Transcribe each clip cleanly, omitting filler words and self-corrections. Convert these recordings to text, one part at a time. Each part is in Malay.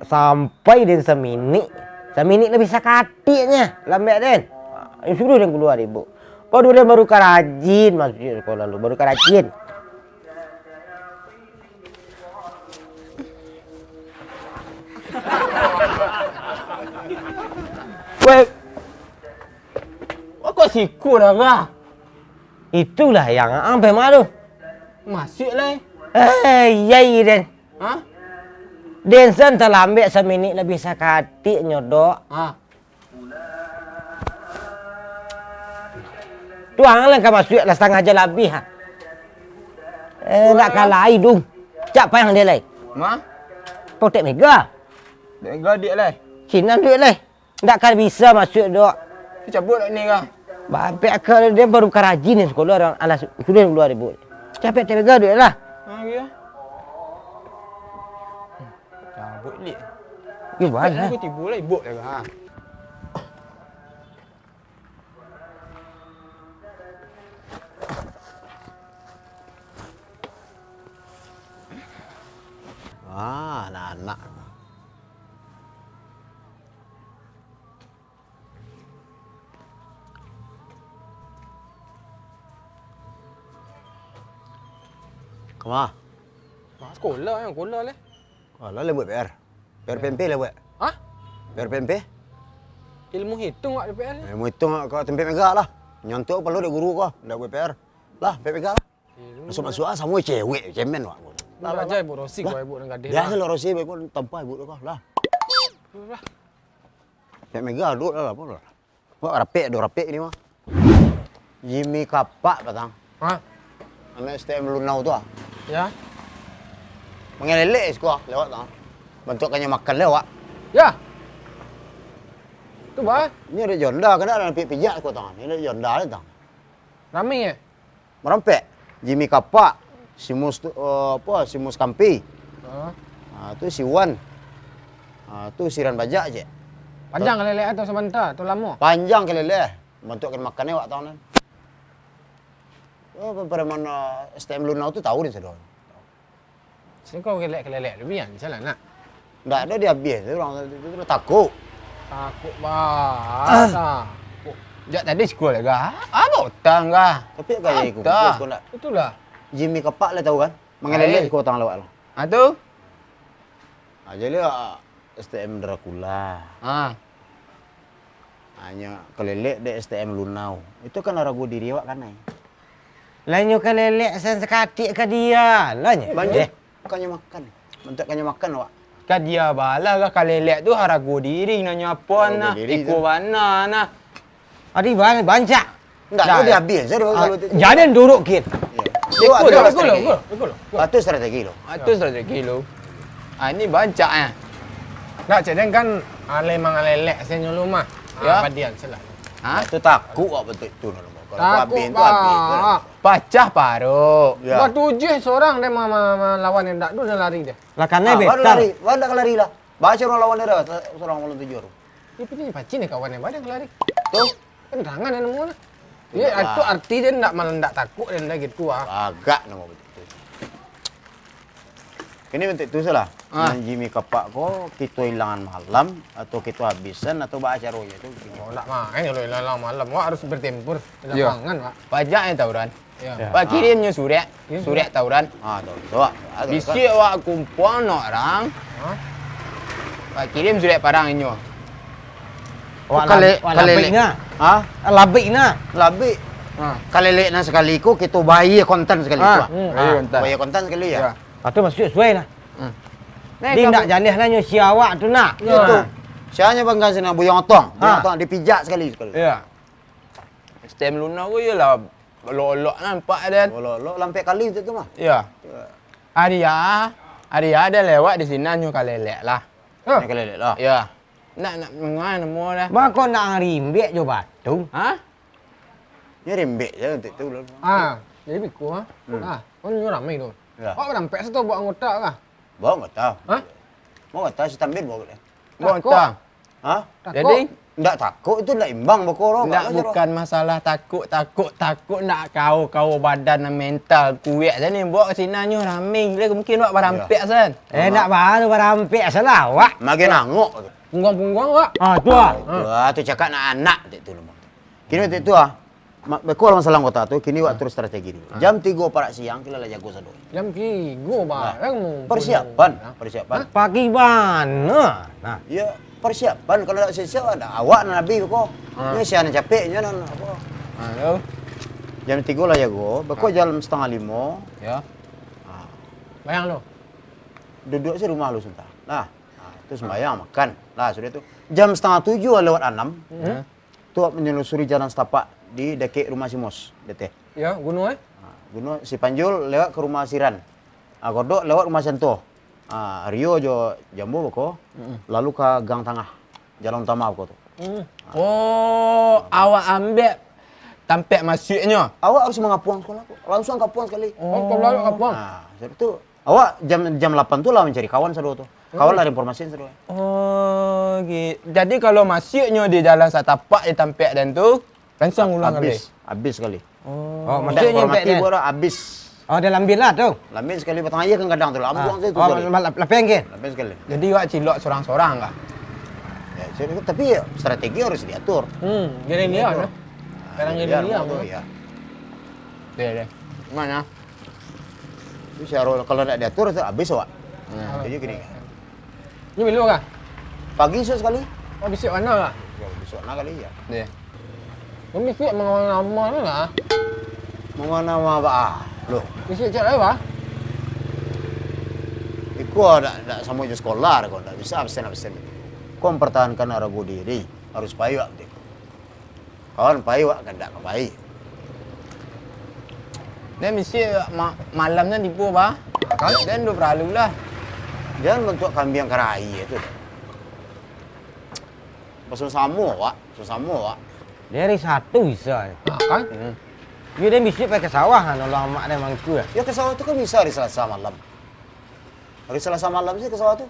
Sampai Den Semini lebih sakatiknya lambat Den. Suruh dia keluar ibu. Baru dia baru rajin masuk sekolah lu, baru rajin. Weh, kok siku dah kah? Itulah yang sampai malu. Masuk lah. Yai Den. Hah? Den sen telah ambil semini lebih sakatik nyodok. Tuang lah kau masuk lah setengah jam lebih ha. Nak kalah hidung. Cak payang dia lai. Ma? Potek mega. Dia dia lah. Cina duit lai. Tak kan bisa masuk dok. Cabut ni kah? Bapak ke dia baru kerajin ni sekolah orang alas sudah keluar ibu. Capek mega duit lah. Ya. Cabut ni. Gimana? Aku tiba lah ibu dah kah? Anak-anak. Kemana? Sekolah yang sekolah lah. Kalau lah buat PR. PR PMP lah buat. Hah? PR PMP? Ilmu hitung tak DPR ni? Ilmu hitung kau tempat megah lah. Nyontok perlu dia guru kau. Dah buat PR. Lah, PR megah lah. Masuk-masuk lah semua cewek. Cemen wak. Lah belajar ibu Rosi kau ibu dengan gadis. Biasa lah Rosi kau tempat ibu kau lah. PR megah duduk lah apa lah. Buat rapik, dua rapik ni mah. Jimmy Kapak batang. Hah? Anak STM Lunau tu ah. Ya. Mengelelek sekolah lewat tang. Bentukkannya makan lewat. Ya. Tu bah. Ni ada jonda kena dalam pijak aku tang. Ni ada jonda ni tang. Ramai Merampek. Jimmy Kapak, Simus Simus Kampi. Tu si Wan. Tu Siran Bajak je. Panjang lelek atau sebentar atau lama? Panjang kelelek. Bentukkan makan lewat tang ni. Oh, pada mana STM Lunau tu tahu dia sedon. Sini kau kelelek lebih kan? Salah nak. Tak ada dia habis. Dia orang tu takut. Takut bah. Takut. Jak tadi sekolah kah? Apa utang kah? Tapi kaya ikut Tak. sekolah. Itulah. Jimmy Kapak lah tahu kan? Mengelelek sekolah tang lewat. Tu? Jadi STM Dracula. Hanya kelelek di STM Lunau. Itu kan ragu diri awak kan ai. Lainnya kan lelek sen sekatik ke dia. Lahnya. Banyak kannya makan. Bentukkannya makan awak. Kan dia bala kah kalelek tu haragu diri nanya apa nah. Ikut mana nah. Adi banyak. Enggak, Dah. tu dia habis. Saya kalau Jangan duduk kit. Ikut. Itu strategi lo. Itu strategi lo. Ini bancak Nak cakap kan memang lelek saya nyuruh mah. Ya. Padian salah. Itu takut awak betul itu nak. Kalau Takut habis tu habis. Pacah paruh. Ya. Buat 7 seorang dia lawan yang tak tu dia lari dia. Lah karena Baru betul. lari, baru lari lah. Baca orang lawan dia seorang malam 7 orang. Dia punya pacin dia kawan yang badan lari. Tu Penerangan dia nemu lah. Dia Tidak itu arti dia tak takut dia dah gitu agak nama betul. Ini bentuk tu salah. Jimmy Kapak ko kita hilangan malam atau kita habisan atau baca roya itu. Oh, tak main kalau hilang malam. Wah harus bertempur di Ya. lapangan, Pak. Pajaknya tawuran. Ya. Pak kirimnya surat. Surat tawuran. Tahu. Bisi awak kumpul orang. Pak kirim surat parang ini. Kaleleknya. Labiknya. Labik. Kalelek na sekali ko kita bayar konten sekali tu. Bayar konten sekali ya. Atau masuk suai lah. Dia nak janih nanya si awak tu nak. Itu. Sianya bangga sana buyang otong. Buyang otong dipijak sekali. Ya. STM Luna ko ialah lolok nampak dia. Lo lampai kali tu mah. Ya. Adia ada lewat di sini nyu kalelek lah. Ni kalelek lah. Ya. Nak mengan nemu dah. Bang kau nak rimbek je batu. Ni rembek je untuk tu. Jadi biku kau nyu ramai tu. Ya. Kau sampai satu buat anggota kah? Bawa enggak tahu. Mau enggak tahu si tambin bawa dia. Bonta. Hah? Jadi Ndak takut itu ndak imbang boko. Ndak bukan masalah takut nak kau badan dan mental kuat saya ni bawa ke sini nyo raming dia mungkin awak berampek san. Nak baru berampek salah awak. Makin nangok. Punggung-punggung awak. Tu ah. Tu cakap nak anak tu lemah. Kini tu ah. Beko masalah kota tu kini awak terus strategi ni. Jam 3 parak siang kita lah jago sado. Jam 3 barang mu. Persiapan. Pagi mana? Nah. Ya, persiapan kalau tak siap ada awak nak nabi beko. Ni sian capeknya nan apa. Halo. Jam 3 lah jago, beko jam 4:30. Ya. Bayang lo. Duduk sih rumah lu sebentar. Nah, terus sembahyang makan. Lah sudah tu. Jam 6:30 lewat 6. Tu menyelusuri jalan setapak di dekat rumah si Mos, DT. Ya, gunung Gunung si Panjul lewat ke rumah Siran. Kodok lewat rumah Santo. Rio jo Jambu beko. Lalu ke gang tengah. Jalan utama beko tu. Oh, awak ambil tampek masuknya. Awak harus mengapuang sekolah tu. Langsung kapuang sekali. Oh, kau lalu kapuang. Sebab tu awak jam 8 tu lah mencari kawan sadu tu. Kawan lah informasi sadu. Oh, gitu. Jadi kalau masuknya di jalan setapak di tampek dan tu, langsung ulang kali. Habis sekali. Oh, maksudnya nyampe dia. Habis. Oh, dia lambil lah tu. Lamin sekali petang aja kan kadang tu. Ambuang tu sekali. Lapeng ke? Lamin sekali. Jadi awak cilok sorang-sorang kah? Ya, tapi strategi harus diatur. Gerilya kan? Sekarang gerilya tu ya. Deh. Mana? Itu kalau tidak diatur itu habis awak. Jadi gini. Ni bila kah? Pagi esok sekali. Oh, bisik mana kah? Besok nak kali ya. Deh. Kau bisik mengawan nama ni lah. Mana apa? Loh, Bisik cak apa? Iku ada sama je sekolah kau tak bisa absen. Kau mempertahankan arago diri harus payu abdi. Kawan payu kan tak baik. Dia mesti malamnya tipu apa? Kan? Dan dua perlalu lah. Jangan bentuk kambing kerai itu. Sama Wak. Dari satu bisa. Kan? Dia mesti pakai sawah kan orang mak dia mangku ya. Ya ke sawah itu kan bisa hari Selasa malam. Hari Selasa malam sih ke sawah tu.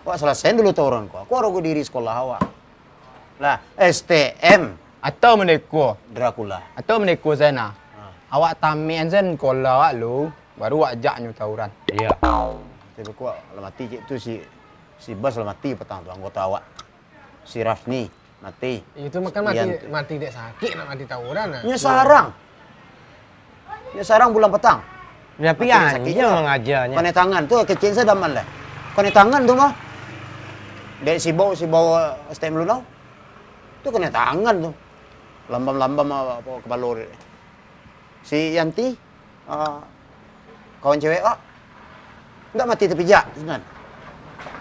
Wak selesai dulu tawuran kau. Aku arago diri sekolah awak. Lah, STM Atau meneko. Dracula. Atau meneko sana. Awak tamen sen kola awak lu, baru awak ajaknya tawuran. Iya. Tapi kau lah mati cik tu si Bas lah mati petang tu anggota awak. Si Rafni mati. Itu makan mati dek sakit nak mati tawuran ah. Nya sarang bulan petang. Tapi Mati anjing mengajarnya. Kone tangan tu kecil saya daman lah. Kone tangan tu mah. Dek si bau STM lu tau. Tu kone tangan tu. Lambam apa kepala dia. Si Yanti kawan cewek enggak mati terpijak senan.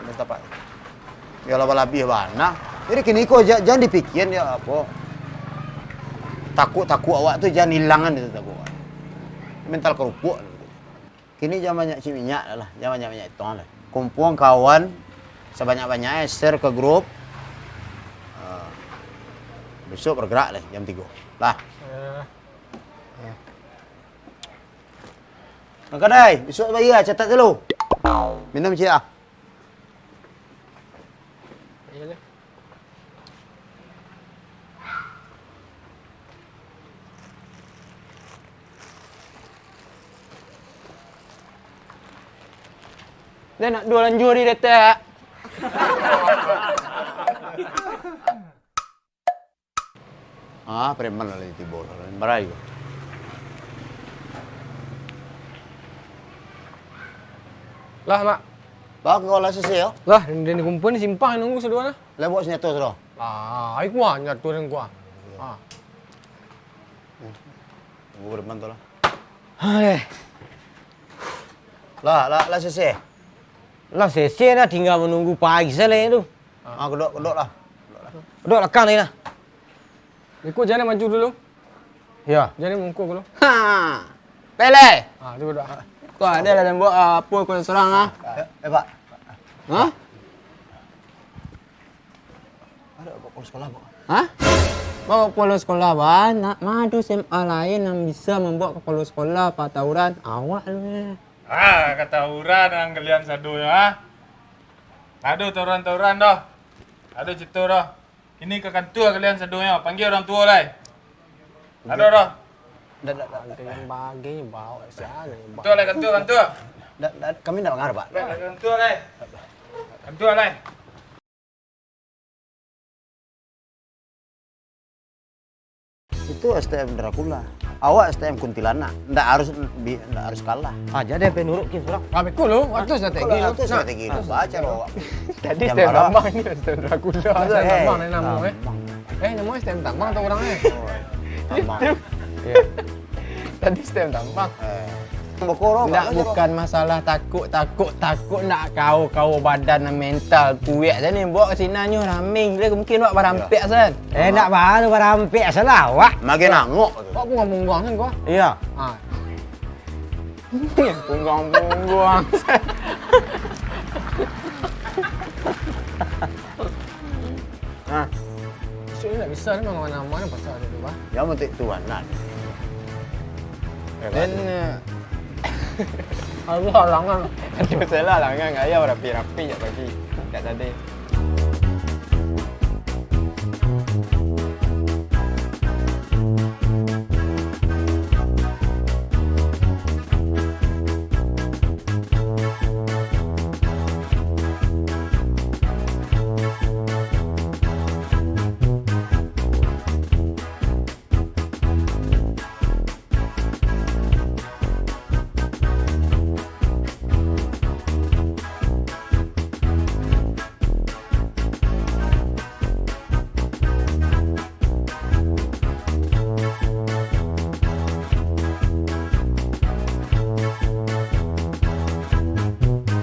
Mas dapat. Ya labih bana. Jadi kini kau jangan dipikirin ya apa. Takut awak tu jangan hilangan itu takut. Mental kerupuk. Kini jangan banyak minyak lah. Jangan banyak minyak itu lah. Kumpul kawan sebanyak-banyaknya share ke grup. Besok bergerak lah jam 3. Lah. Kadai, besok bayar catat dulu. Minum cik ah. Iyalah. Dia nak dua lanjur di detak. Preman lah di tibur. Barai ko. Lah, Mak. Bak kau lah selesai ya. Lah, dia ni kumpul ni simpang nunggu sedua lah. Lebok senjata sudah. Ai kuah nyatu dengan kuah. Tunggu preman tu lah. Hai. Lah selesai. Lah selesai dah tinggal menunggu pagi selain tu. Kedok lah. Duduk lekang ni lah. Ikut jalan maju dulu. Ya. Jalan mungkuk dulu. Pele. Tunggu dah. Kau ada lah yang buat apa kau serang ah? Pak. Hah? Ada kepala sekolah, Pak. Hah? Bawa kepala sekolah bah, nak madu SMA lain yang bisa membuat kepala sekolah pak tawuran. Awak lu ni. Kata uran yang kalian sadu ya. Aduh tawuran dah. Aduh citu dah. Ini kekantua kalian seduanya. Panggil orang tua lah. Ada. Ada yang bagainya bawa siapa ni? Kantua lah, kantua. Kami nak dengar, Pak. Kantua lah. Kantua lah. Itu STM Dracula. Awak STM Kuntilanak. Ndak harus kalah. Aja deh penurut ke surah. Kami lu, waktu strategi lu. Itu strategi lu. Baca lo awak. Tadi Jam STM berapa? tambang ni, STM Dracula. STM tambang ni nama nama STM tambang atau orangnya? Tambang. Tadi STM tambang. Bokoro. Nak bukan masalah takut nak kau badan dan mental kuat je ni. Bawa ke sini nyo raming. Dia mungkin buat berampek san. Nak baru berampek salah awak. Makin nangok. Kau punggong-punggong kan kau? Iya. Ha. Punggong-punggong. Ha. Sini nak bisa ni mana-mana pasal dia tu bah. Ya mentik tuanan. Dan Allah langan. Aduh salah langan gaya rapi-rapi je tadi. Tak tadi.